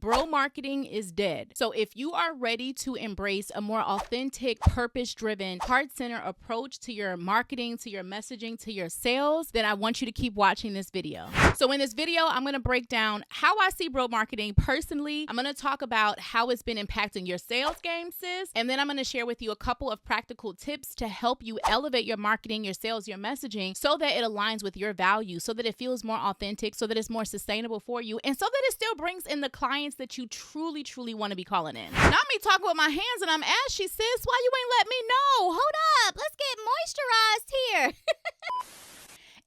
bro marketing is dead. So if you are ready to embrace a more authentic, purpose-driven, heart-centered approach to your marketing, to your messaging, to your sales, then I want you to keep watching this video. So in this video, I'm going to break down how I see bro marketing personally. I'm going to talk about how it's been impacting your sales game, sis. And then I'm going to share with you a couple of practical tips to help you elevate your marketing, your sales, your messaging so that it aligns with your values, so that it feels more authentic, so that it's more sustainable for you, and so that it still brings in the clients that you truly, truly want to be calling in. Not me talking with my hands and I'm ashy, sis. Why you ain't let me know? Hold up. Let's get moisturized here.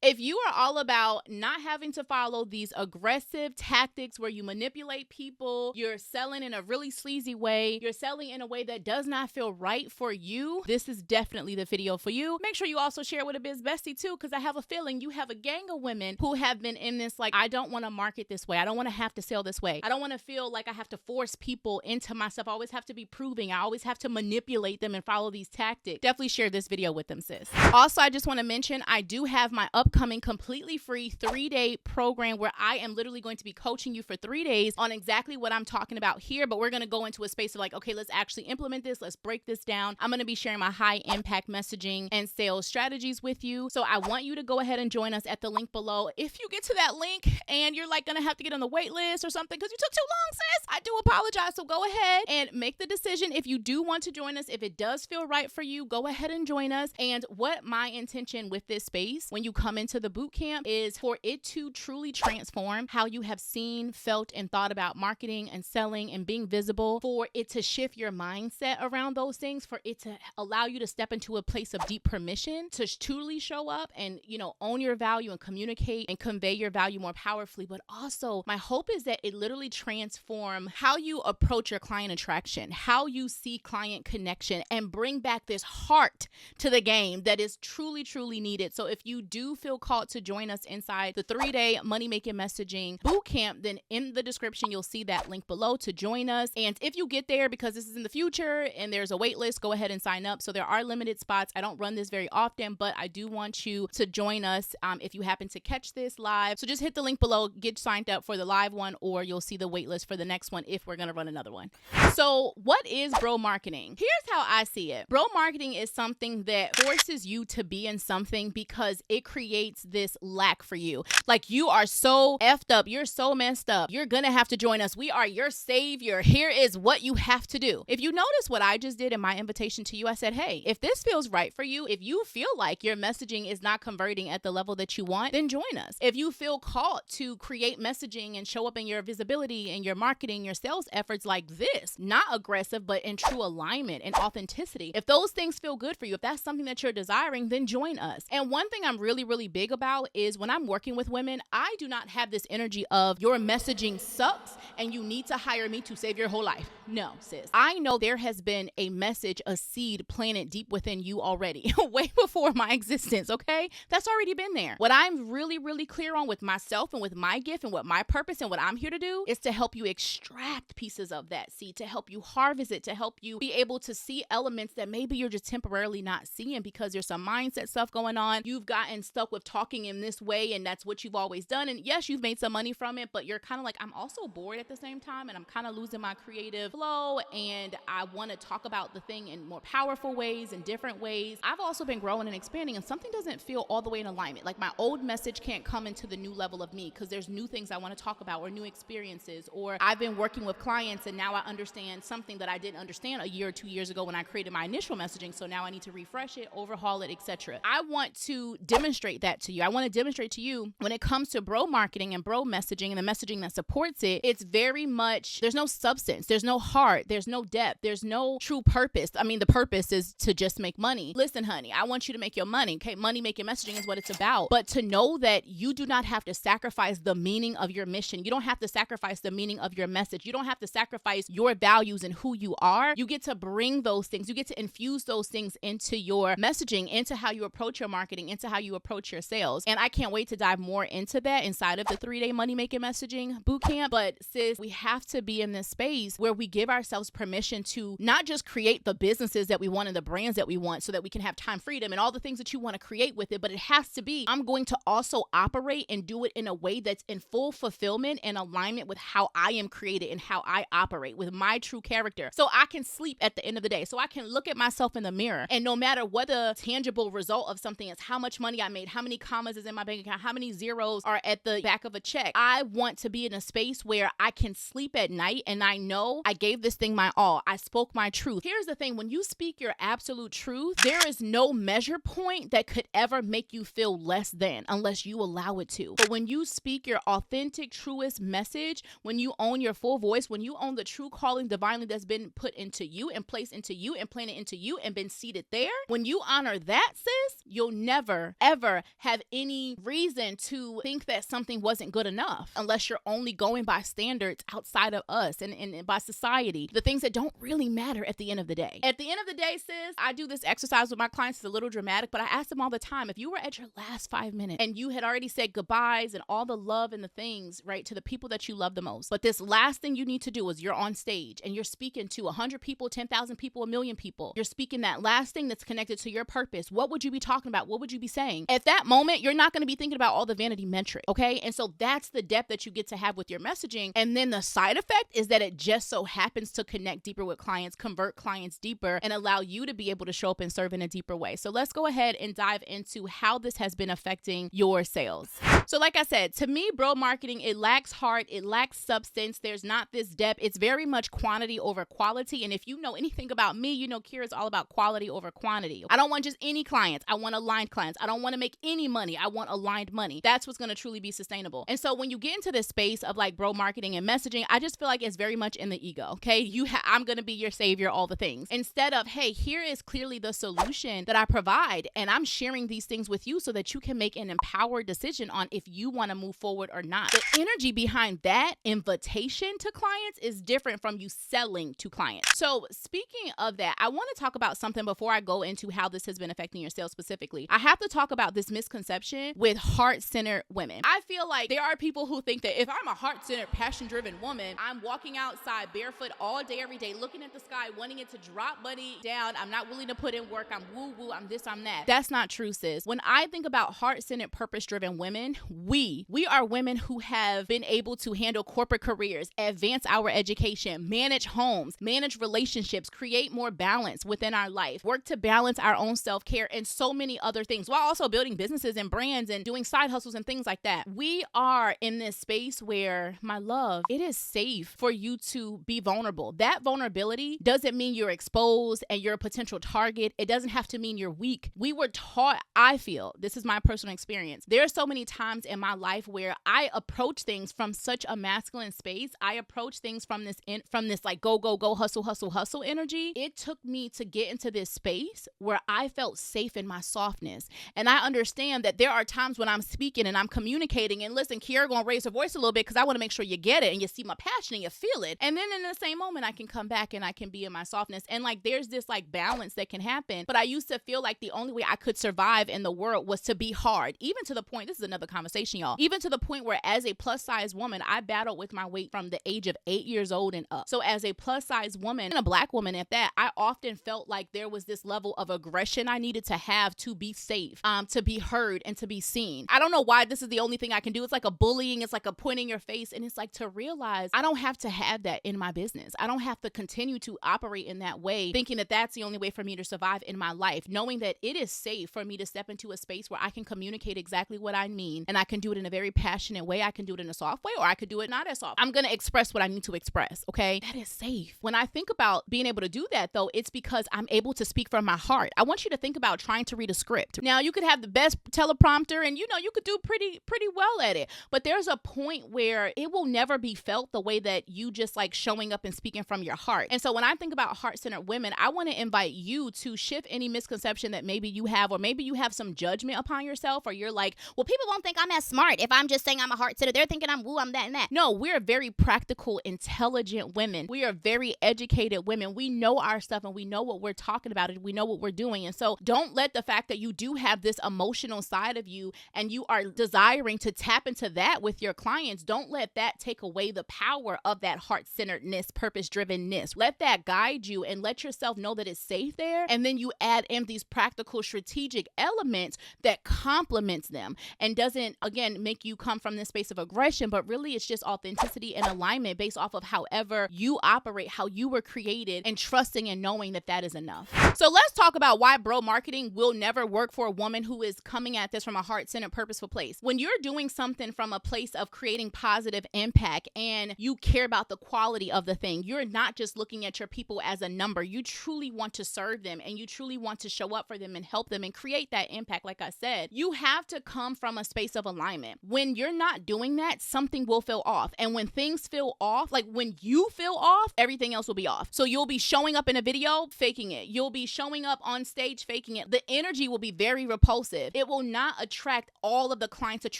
If you are all about not having to follow these aggressive tactics where you manipulate people, you're selling in a really sleazy way, you're selling in a way that does not feel right for you, this is definitely the video for you. Make sure you also share with a biz bestie too, because I have a feeling you have a gang of women who have been in this, like, I don't want to market this way. I don't want to have to sell this way. I don't want to feel like I have to force people into myself. I always have to be proving. I always have to manipulate them and follow these tactics. Definitely share this video with them, sis. Also, I just want to mention, I do have my upcoming completely free 3-day program where I am literally going to be coaching you for 3 days on exactly what I'm talking about here, but we're going to go into a space of like, okay, let's actually implement this. Let's break this down. I'm going to be sharing my high impact messaging and sales strategies with you. So I want you to go ahead and join us at the link below. If you get to that link and you're like going to have to get on the wait list or something because you took too long, sis, I do apologize. So go ahead and make the decision. If you do want to join us, if it does feel right for you, go ahead and join us. And what my intention with this space when you come into the boot camp is for it to truly transform how you have seen, felt, and thought about marketing and selling and being visible, for it to shift your mindset around those things, for it to allow you to step into a place of deep permission to truly show up and, own your value and communicate and convey your value more powerfully. But also, my hope is that it literally transform how you approach your client attraction, how you see client connection, and bring back this heart to the game that is truly, truly needed. So if you do feel called to join us inside the 3-day Money Making Messaging Bootcamp, then in the description, you'll see that link below to join us. And if you get there, because this is in the future and there's a wait list, go ahead and sign up. So there are limited spots. I don't run this very often, but I do want you to join us if you happen to catch this live. So just hit the link below, get signed up for the live one, or you'll see the wait list for the next one if we're going to run another one. So what is bro marketing? Here's how I see it. Bro marketing is something that forces you to be in something because it creates this lack for you. Like, you are so effed up. You're so messed up. You're going to have to join us. We are your savior. Here is what you have to do. If you notice what I just did in my invitation to you, I said, hey, if this feels right for you, if you feel like your messaging is not converting at the level that you want, then join us. If you feel called to create messaging and show up in your visibility and your marketing, your sales efforts like this, not aggressive, but in true alignment and authenticity, if those things feel good for you, if that's something that you're desiring, then join us. And one thing I'm really, really big about is when I'm working with women, I do not have this energy of your messaging sucks and you need to hire me to save your whole life. No, sis. I know there has been a message, a seed planted deep within you already, way before my existence, okay? That's already been there. What I'm really, really clear on with myself and with my gift and what my purpose and what I'm here to do is to help you extract pieces of that seed, to help you harvest it, to help you be able to see elements that maybe you're just temporarily not seeing because there's some mindset stuff going on. You've gotten stuck with talking in this way and that's what you've always done. And yes, you've made some money from it, but you're kind of like, I'm also bored at the same time and I'm kind of losing my creative flow and I want to talk about the thing in more powerful ways and different ways. I've also been growing and expanding and something doesn't feel all the way in alignment. Like, my old message can't come into the new level of me because there's new things I want to talk about or new experiences, or I've been working with clients and now I understand something that I didn't understand a year or 2 years ago when I created my initial messaging. So now I need to refresh it, overhaul it, etc. I want to demonstrate that to you. I want to demonstrate to you when it comes to bro marketing and bro messaging and the messaging that supports it, it's very much, there's no substance, there's no heart, there's no depth, there's no true purpose. I mean, the purpose is to just make money. Listen, honey, I want you to make your money. Okay, money making messaging is what it's about. But to know that you do not have to sacrifice the meaning of your mission. You don't have to sacrifice the meaning of your message. You don't have to sacrifice your values and who you are. You get to bring those things. You get to infuse those things into your messaging, into how you approach your marketing, into how you approach your sales. And I can't wait to dive more into that inside of the 3-day Money Making Messaging Bootcamp. But sis, sis, we have to be in this space where we give ourselves permission to not just create the businesses that we want and the brands that we want so that we can have time freedom and all the things that you want to create with it, but it has to be, I'm going to also operate and do it in a way that's in full fulfillment and alignment with how I am created and how I operate with my true character. So I can sleep at the end of the day. So I can look at myself in the mirror, and no matter what the tangible result of something is, how much money I made, how many commas is in my bank account, how many zeros are at the back of a check, I want to be in a space where I can sleep at night and I know I gave this thing my all. I spoke my truth. Here's the thing. When you speak your absolute truth, there is no measure point that could ever make you feel less than unless you allow it to. But when you speak your authentic, truest message, when you own your full voice, when you own the true calling divinely that's been put into you and placed into you and planted into you and been seated there, when you honor that, sis, you'll never, ever have any reason to think that something wasn't good enough unless you're only going by standards outside of us and by society, the things that don't really matter at the end of the day. At the end of the day, sis, I do this exercise with my clients. It's a little dramatic, but I ask them all the time, if you were at your last 5 minutes and you had already said goodbyes and all the love and the things, right, to the people that you love the most, but this last thing you need to do is you're on stage and you're speaking to 100 people, 10,000 people, 1,000,000 people. You're speaking that last thing that's connected to your purpose. What would you be talking about? What would you be saying? At that moment, you're not going to be thinking about all the vanity metrics, okay? And so that's the depth that you get to have with your messaging. And then the side effect is that it just so happens to connect deeper with clients, convert clients deeper, and allow you to be able to show up and serve in a deeper way. So let's go ahead and dive into how this has been affecting your sales. So like I said, to me, bro marketing, it lacks heart, it lacks substance. There's not this depth. It's very much quantity over quality. And if you know anything about me, you know Kira's all about quality over quantity. I don't want just any clients. I want aligned clients. I don't want to make any money. I want aligned money. That's what's going to truly be sustainable. And so when you get into this space of like bro marketing and messaging, I just feel like it's very much in the ego. Okay. I'm going to be your savior, all the things. Instead of, hey, here is clearly the solution that I provide. And I'm sharing these things with you so that you can make an empowered decision on if you want to move forward or not. The energy behind that invitation to clients is different from you selling to clients. So speaking of that, I want to talk about something before I go into how this has been affecting your sales specifically. I have to talk about this misconception with heart-centered women. I feel like there are people who think that if I'm a heart-centered, passion-driven woman, I'm walking outside barefoot all day, every day, looking at the sky, wanting it to drop money down. I'm not willing to put in work. I'm woo-woo. I'm this, I'm that. That's not true, sis. When I think about heart-centered, purpose-driven women, we are women who have been able to handle corporate careers, advance our education, manage homes, manage relationships, create more balance within our life, work to balance our own self-care, and so many other things, while also building businesses and brands and doing side hustles and things like that. We are in this space where, my love, it is safe for you to be vulnerable. That vulnerability doesn't mean you're exposed and you're a potential target. It doesn't have to mean you're weak. We were taught, I feel, this is my personal experience, there are so many times in my life where I approach things from such a masculine space. I approach things from this like go, hustle energy. It took me to get into this space where I felt safe in my softness. And I understand that there are times when I'm speaking and I'm communicating, and listen, Kiara gonna raise her voice a little bit because I want to make sure you get it and you see my passion and you feel it. And then in the same moment, I can come back and I can be in my softness. And like, there's this like balance that can happen. But I used to feel like the only way I could survive in the world was to be hard, even to the point, this is another conversation, y'all, even to the point where as a plus size woman, I battled with my weight from the age of 8 years old and up. So as a plus size woman and a Black woman at that, I often felt like there was this level of aggression I needed to have to be safe, to be heard and to be seen. I don't know why this is the only thing I can do. It's like a bullying. It's like a point in your face. And it's like to realize I don't have to have that in my business. I don't have to continue to operate in that way, thinking that that's the only way for me to survive in my life, knowing that it is safe for me to step into a space where I can communicate exactly what I mean. And I can do it in a very passionate way. I can do it in a soft way, or I could do it not as soft. I'm going to express what I need to express. Okay. That is safe. When I think about being able to do that though, it's because I'm able to speak from my heart. I want you to think about trying to read a script. Now you could have the best teleprompter and you could do pretty well at it, but there's a point where it will never be felt the way that you just like showing up and speaking from your heart. And so when I think about heart-centered women, I want to invite you to shift any misconception that maybe you have, or maybe you have some judgment upon yourself, or you're like, well, people won't think I'm as smart if I'm just saying I'm a heart-centered. They're thinking I'm woo, I'm that and that. No, we're very practical, intelligent women. We are very educated women. We know our stuff and we know what we're talking about and we know what we're doing. And so don't let the fact that you do have this emotional side of you and you are desiring to tap into that with your clients, don't let that take away away the power of that heart-centeredness, purpose-drivenness. Let that guide you and let yourself know that it's safe there. And then you add in these practical, strategic elements that complements them and doesn't, again, make you come from this space of aggression, but really it's just authenticity and alignment based off of however you operate, how you were created, and trusting and knowing that that is enough. So let's talk about why bro marketing will never work for a woman who is coming at this from a heart-centered, purposeful place. When you're doing something from a place of creating positive impact and you care about the quality of the thing, you're not just looking at your people as a number. You truly want to serve them and you truly want to show up for them and help them and create that impact. Like I said, you have to come from a space of alignment. When you're not doing that, something will feel off. And when things feel off, like when you feel off, everything else will be off. So you'll be showing up in a video, faking it. You'll be showing up on stage, faking it. The energy will be very repulsive. It will not attract all of the clients that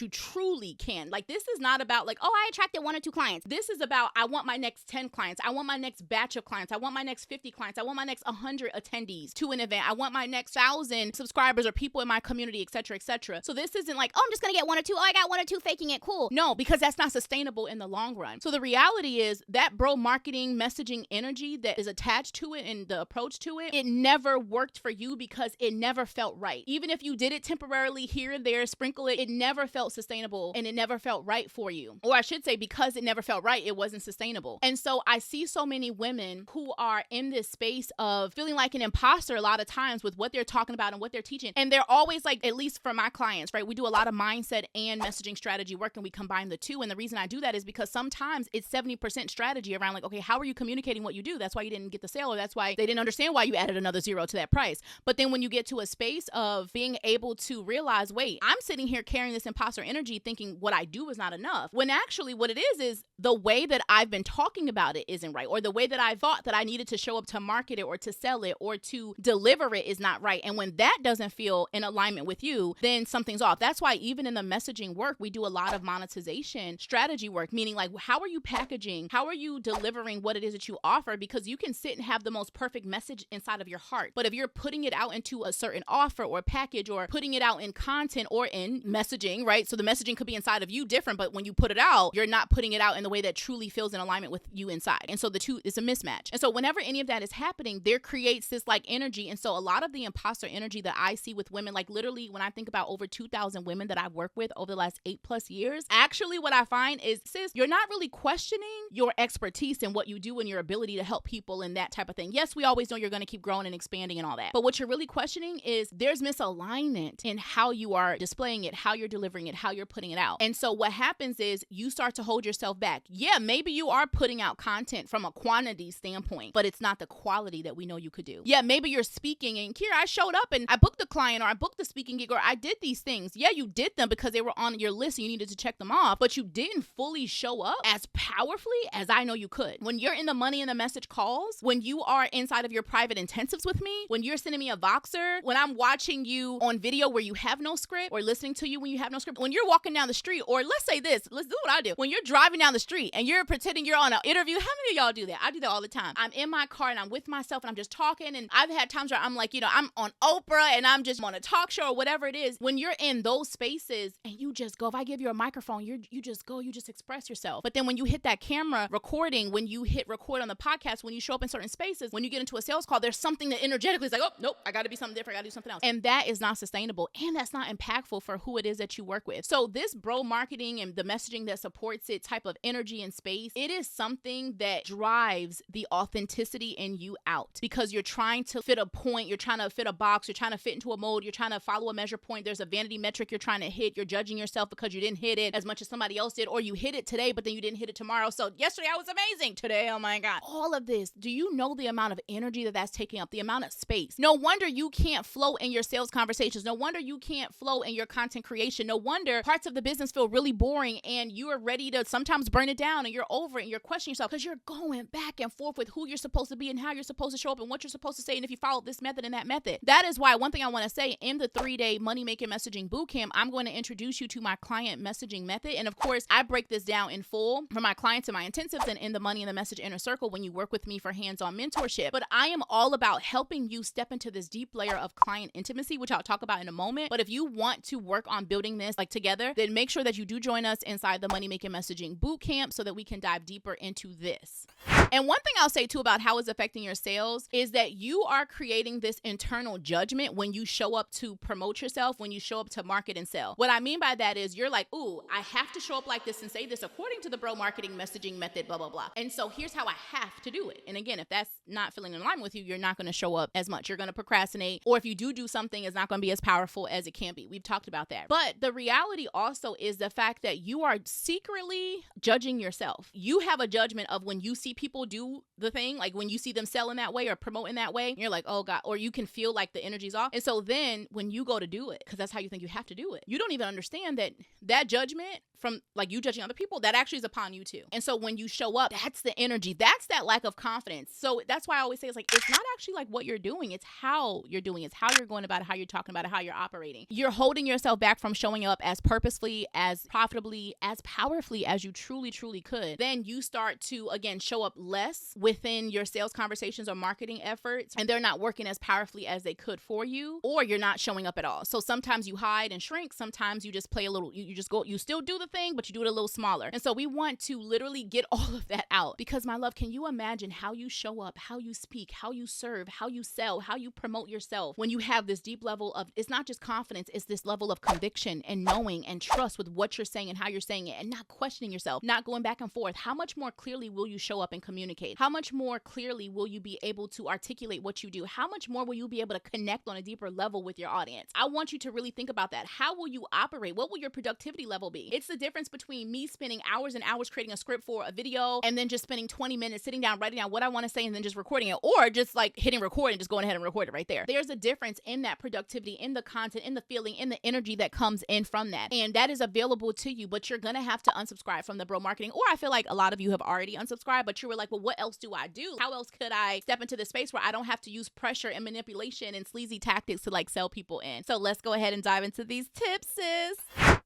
you truly can. Like, this is not about like, oh, I attracted 1 or 2 clients. This is about, I want my next 10 clients. I want my next batch of clients. I want my next 50 clients. I want my next 100 attendees to an event. I want my next 1,000 subscribers or people in my community, et cetera, et cetera. So this isn't like, oh, I'm just going to get 1 or 2. Oh, I got 1 or 2 faking it. Cool. No, because that's not sustainable in the long run. So the reality is that bro marketing messaging energy that is attached to it and the approach to it, it never worked for you because it never felt right. Even if you did it temporarily here and there, sprinkle it, it never felt sustainable and it never felt right for you. Or I should say, because it never felt right, it wasn't sustainable. And so I see so many women who are in this space of feeling like an imposter a lot of times with what they're talking about and what they're teaching. And they're always like, at least for my clients, right? We do a lot of mindset and messaging strategy work and we combine the two. And the reason I do that is because sometimes it's 70% strategy around like, okay, how are you communicating what you do? That's why you didn't get the sale, or that's why they didn't understand why you added another 0 to that price. But then when you get to a space of being able to realize, wait, I'm sitting here carrying this imposter energy thinking what I do is not enough. When actually what it is the way that I've been talking about it isn't right, or the way that I thought that I needed to show up to market it or to sell it or to deliver it is not right. And when that doesn't feel in alignment with you, then something's off. That's why even in the messaging work, we do a lot of monetization strategy work, meaning like, how are you packaging? How are you delivering what it is that you offer? Because you can sit and have the most perfect message inside of your heart. But if you're putting it out into a certain offer or package or putting it out in content or in messaging, right? So the messaging could be inside of you different, but when you put it out, you're not putting it out in the way that truly feels in alignment with you inside. And so the two is a mismatch. And so whenever any of that is happening, there creates this like energy. And so a lot of the imposter energy that I see with women, like literally when I think about over 2,000 women that I've worked with over the last 8+ years, actually what I find is, sis, you're not really questioning your expertise and what you do and your ability to help people and that type of thing. Yes, we always know you're going to keep growing and expanding and all that. But what you're really questioning is there's misalignment in how you are displaying it, how you're delivering it, how you're putting it out. And so what happens is you start to hold yourself back. Yeah, maybe you are putting out content from a quantity standpoint, but it's not the quality that we know you could do. Yeah, maybe you're speaking and Kira, I showed up and I booked the client or I booked the speaking gig or I did these things. Yeah, you did them because they were on your list and you needed to check them off, but you didn't fully show up as powerfully as I know you could. When you're in the money and the message calls, when you are inside of your private intensives with me, when you're sending me a Voxer, when I'm watching you on video where you have no script or listening to you when you have no script, when you're walking down the street, or let's say this, let's do what I do. When you're driving down the street and you're pretending you're on an interview, how many of y'all do that? I do that all the time. I'm in my car and I'm with myself and I'm just talking, and I've had times where I'm like, I'm on Oprah and I'm just on a talk show or whatever it is. When you're in those spaces and you just go, if I give you a microphone, you just go, you just express yourself. But then when you hit that camera recording, when you hit record on the podcast, when you show up in certain spaces, when you get into a sales call, there's something that energetically is like, oh, nope, I got to be something different. I got to do something else. And that is not sustainable. And that's not impactful for who it is that you work with. So this bro marketing and the messaging that supports it type of energy and space, it is something that drives the authenticity in you out, because you're trying to fit a point. You're trying to fit a box. You're trying to fit into a mold. You're trying to follow a measure point. There's a vanity metric you're trying to hit. You're judging yourself because you didn't hit it as much as somebody else did, or you hit it today, but then you didn't hit it tomorrow. So yesterday I was amazing. Today, oh my God. All of this, do you know the amount of energy that's taking up, the amount of space? No wonder you can't flow in your sales conversations. No wonder you can't flow in your content creation. No wonder parts of the business feel really boring and you are ready to sometimes burn it down and you're over it and you're questioning yourself because you're going back and forth with who you're supposed to be and how you're supposed to show up and what you're supposed to say and if you follow this method and that method. That is why one thing I want to say, in the 3-day Money Making Messaging Bootcamp, I'm going to introduce you to my client messaging method. And of course, I break this down in full for my clients and my intensives and in the Money and the Message Inner Circle when you work with me for hands-on mentorship. But I am all about helping you step into this deep layer of client intimacy, which I'll talk about in a moment. But if you want to work on building this like together, then make sure that you do join us inside the Money Making Messaging Bootcamp so that we can dive deeper into this. And one thing I'll say too about how it's affecting your sales is that you are creating this internal judgment when you show up to promote yourself, when you show up to market and sell. What I mean by that is you're like, ooh, I have to show up like this and say this according to the bro marketing messaging method, blah, blah, blah. And so here's how I have to do it. And again, if that's not feeling in line with you, you're not going to show up as much. You're going to procrastinate. Or if you do something, it's not going to be as powerful as it can be. We've talked about that. But the reality also is the fact that you are secretly judging yourself. You have a judgment of when you see people do the thing, like when you see them selling that way or promoting that way, you're like, oh God, or you can feel like the energy's off. And so then when you go to do it, because that's how you think you have to do it, you don't even understand that judgment from like you judging other people, that actually is upon you too. And so when you show up, that's the energy. That's that lack of confidence. So that's why I always say it's like, it's not actually like what you're doing. It's how you're doing it. It's how you're going about it, how you're talking about it, how you're operating. You're holding yourself back from showing up as purposefully, as profitably, as powerfully as you truly, truly could. Then you start to, again, show up less within your sales conversations or marketing efforts, and they're not working as powerfully as they could for you, or you're not showing up at all. So sometimes you hide and shrink. Sometimes you just play a little, you just go, you still do the thing, but you do it a little smaller. And so we want to literally get all of that out because, my love, can you imagine how you show up, how you speak, how you serve, how you sell, how you promote yourself when you have this deep level of, it's not just confidence, it's this level of conviction and knowing and trust with what you're saying and how you're saying it and not questioning yourself, not going back and forth. How much more clearly will you show up and communicate? How much more clearly will you be able to articulate what you do? How much more will you be able to connect on a deeper level with your audience? I want you to really think about that. How will you operate? What will your productivity level be? It's the difference between me spending hours and hours creating a script for a video and then just spending 20 minutes sitting down, writing down what I want to say and then just recording it, or just like hitting record and just going ahead and record it right there. There's a difference in that productivity, in the content, in the feeling, in the energy that comes in from that. And that is available to you, but you're going to have to unsubscribe from the bro marketing. Or I feel like a lot of you have already unsubscribed, but you were like, well, what else do I do? How else could I step into this space where I don't have to use pressure and manipulation and sleazy tactics to like sell people in? So let's go ahead and dive into these tips, sis.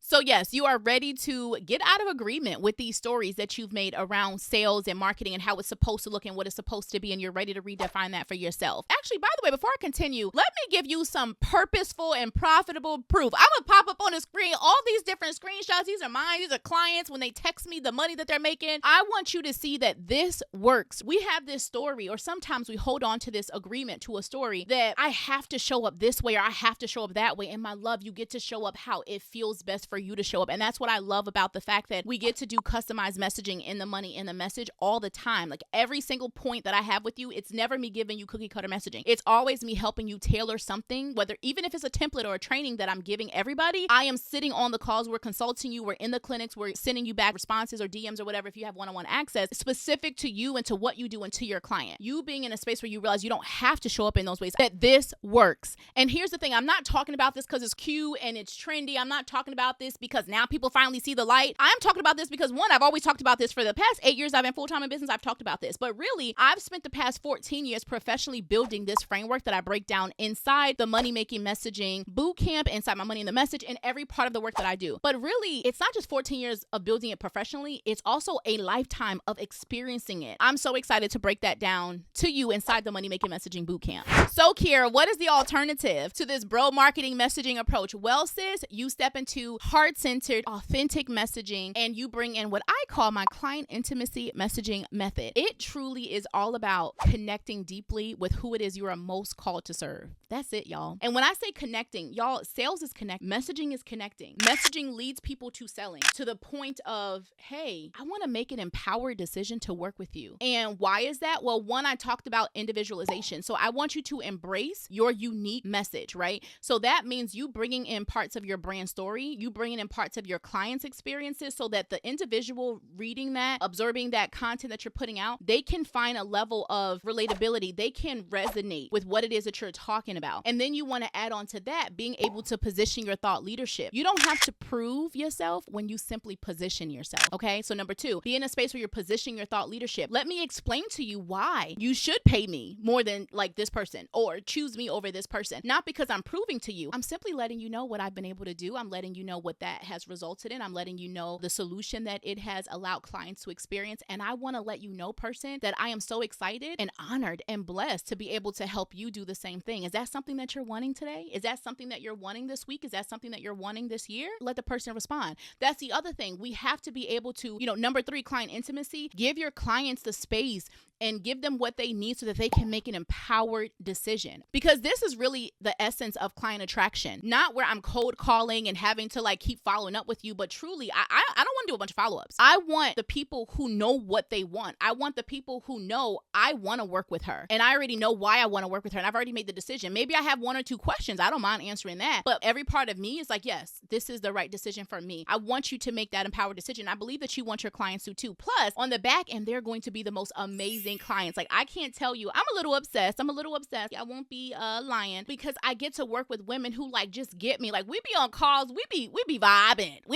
So yes, you are ready to get out of agreement with these stories that you've made around sales and marketing and how it's supposed to look and what it's supposed to be, and you're ready to redefine that for yourself. Actually, by the way, before I continue, let me give you some purposeful and profitable proof. I'm gonna pop up on the screen all these different screenshots. These are mine. These are clients. When they text me the money that they're making, I want you to see that this works. We have this story, or sometimes we hold on to this agreement to a story that I have to show up this way or I have to show up that way. And my love, you get to show up how it feels best for you to show up. And that's what I love about the fact that we get to do customized messaging in the money, in the message all the time. Like every single point that I have with you, it's never me giving you cookie cutter messaging. It's always me helping you tailor something, whether even if it's a template or a training that I'm giving everybody. I am sitting on the calls, we're consulting you, we're in the clinics, we're sending you back responses or DMs or whatever if you have one-on-one access specific to you and to what you do and to your client. You being in a space where you realize you don't have to show up in those ways, that this works. And here's the thing, I'm not talking about this because it's cute and it's trendy. I'm not talking about this because now people finally see the light. I'm talking about this because one, I've always talked about this for the past 8 years I've been full-time in business. I've talked about this, but really I've spent the past 14 years professionally building this framework that I break down inside the Money Making Messaging Bootcamp, inside my Money in the Message, and every part of the work that I do. But really, it's not just 14 years of building it professionally, it's also a lifetime of experiencing it. I'm so excited to break that down to you inside the Money Making Messaging Bootcamp. So Kiera, what is the alternative to this bro marketing messaging approach? Well, sis, you step into heart-centered, authentic messaging, and you bring in what I call my client intimacy messaging method. It truly is all about connecting deeply with who it is you are most called to serve. That's it, y'all. And when I say connecting, y'all, sales is connect. Messaging is connecting. Messaging leads people to selling to the point of, hey, I want to make an empowered decision to work with you. And why is that? Well, one, I talked about individualization. So I want you to embrace your unique message, right? So that means you bringing in parts of your brand story, you bringing in parts of your clients' experiences so that the individual reading that, absorbing that content that you're putting out, they can find a level of relatability. They can resonate with what it is that you're talking about. And then you want to add on to that, being able to position your thought leadership. You don't have to prove yourself when you simply position yourself. Okay. So number two, be in a space where you're positioning your thought leadership. Let me explain to you why you should pay me more than like this person or choose me over this person. Not because I'm proving to you. I'm simply letting you know what I've been able to do. I'm letting you know what that has resulted in. I'm letting you know the solution that it has allowed clients to experience. And I want to let you know, person, that I am so excited and honored and blessed to be able to help you do the same thing. Is that something that you're wanting today? Is that something that you're wanting this week? Is that something that you're wanting this year? Let the person respond. That's the other thing. We have to be able to, number 3, client intimacy. Give your clients the space and give them what they need so that they can make an empowered decision. Because this is really the essence of client attraction, not where I'm cold calling and having to keep following up with you, but truly, I don't want to do a bunch of follow-ups. I want the people who know what they want. I want the people who know I want to work with her and I already know why I want to work with her and I've already made the decision. Maybe I have 1 or 2 questions. I don't mind answering that, but every part of me is yes, this is the right decision for me. I want you to make that empowered decision. I believe that you want your clients to too. Plus, on the back end, they're going to be the most amazing clients. I can't tell you, I'm a little obsessed. I won't be lying, because I get to work with women who just get me. We be on calls, we be vibing.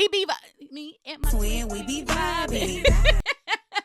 Me and my twin, we be vibing.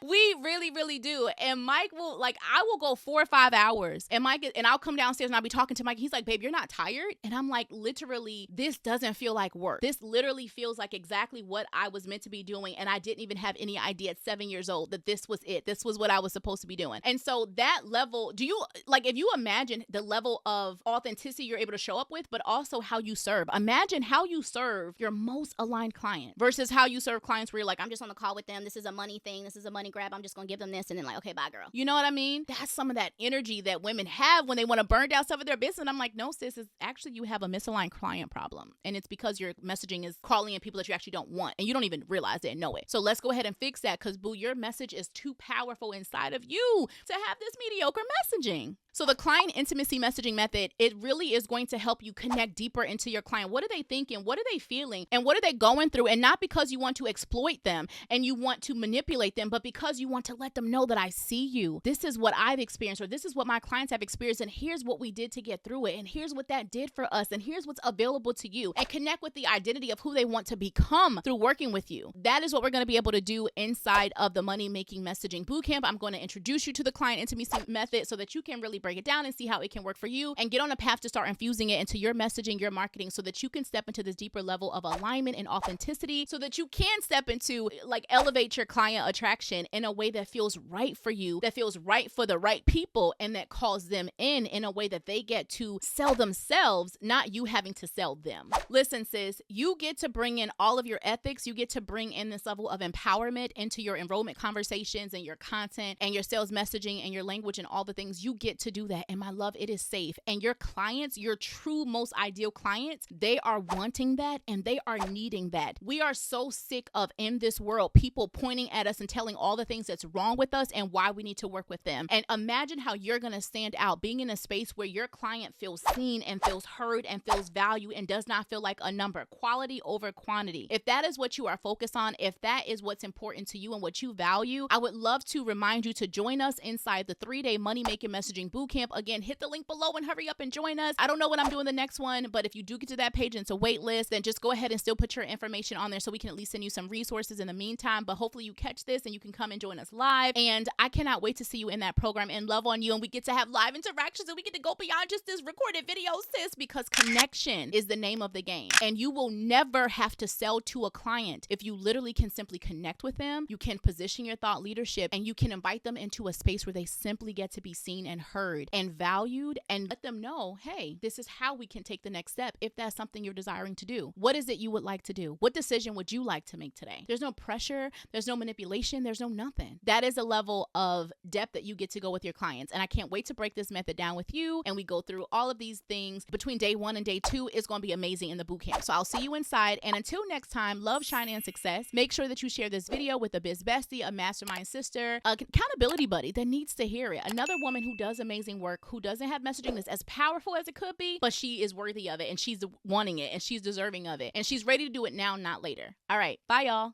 We really, really do. And Mike will, I will go 4 or 5 hours and I'll come downstairs and I'll be talking to Mike. He's like, babe, you're not tired? And I'm like, literally, this doesn't feel like work. This literally feels like exactly what I was meant to be doing. And I didn't even have any idea at 7 years old that this was it. This was what I was supposed to be doing. And so that level, if you imagine the level of authenticity you're able to show up with, but also how you serve. Imagine how you serve your most aligned client versus how you serve clients where you're I'm just on the call with them. This is a money thing. This is a money grab. I'm just going to give them this and then okay, bye girl. You know what I mean? That's some of that energy that women have when they want to burn down stuff of their business. And I'm like, no, sis, it's actually you have a misaligned client problem. And it's because your messaging is calling in people that you actually don't want and you don't even realize it and know it. So let's go ahead and fix that, because boo, your message is too powerful inside of you to have this mediocre messaging. So the client intimacy messaging method, it really is going to help you connect deeper into your client. What are they thinking? What are they feeling? And what are they going through? And not because you want to exploit them and you want to manipulate them, but because you want to let them know that I see you. This is what I've experienced, or this is what my clients have experienced, and here's what we did to get through it, and here's what that did for us, and here's what's available to you, and connect with the identity of who they want to become through working with you. That is what we're going to be able to do inside of the Money Making Messaging Bootcamp. I'm going to introduce you to the client intimacy method so that you can really break it down and see how it can work for you and get on a path to start infusing it into your messaging, your marketing, so that you can step into this deeper level of alignment and authenticity, so that you can step into elevate your client attraction in a way that feels right for you, that feels right for the right people, and that calls them in a way that they get to sell themselves, not you having to sell them. Listen, sis, you get to bring in all of your ethics. You get to bring in this level of empowerment into your enrollment conversations and your content and your sales messaging and your language and all the things. You get to do that. And my love, it is safe. And your clients, your true most ideal clients, they are wanting that and they are needing that. We are so sick of, in this world, people pointing at us and telling all the things that's wrong with us and why we need to work with them. And imagine how you're going to stand out being in a space where your client feels seen and feels heard and feels valued and does not feel like a number. Quality over quantity. If that is what you are focused on, if that is what's important to you and what you value, I would love to remind you to join us inside the 3-day Money Making Messaging Bootcamp. Again, hit the link below and hurry up and join us. I don't know when I'm doing the next one, but if you do get to that page and it's a wait list, then just go ahead and still put your information on there so we can at least send you some resources in the meantime. But hopefully you catch this and you can come and join us live. And I cannot wait to see you in that program and love on you. And we get to have live interactions and we get to go beyond just this recorded video, sis, because connection is the name of the game. And you will never have to sell to a client if you literally can simply connect with them. You can position your thought leadership and you can invite them into a space where they simply get to be seen and heard and valued, and let them know, hey, this is how we can take the next step if that's something you're desiring to do. What is it you would like to do? What decision would you like to make today? There's no pressure. There's no manipulation. There's no nothing. That is a level of depth that you get to go with your clients. And I can't wait to break this method down with you. And we go through all of these things between day 1 and day 2. It's going to be amazing in the bootcamp. So I'll see you inside. And until next time, love, shine, and success. Make sure that you share this video with a biz bestie, a mastermind sister, a accountability buddy that needs to hear it. Another woman who does amazing work, who doesn't have messaging that's as powerful as it could be, but she is worthy of it and she's wanting it and she's deserving of it and she's ready to do it now, not later. All right. Bye, y'all.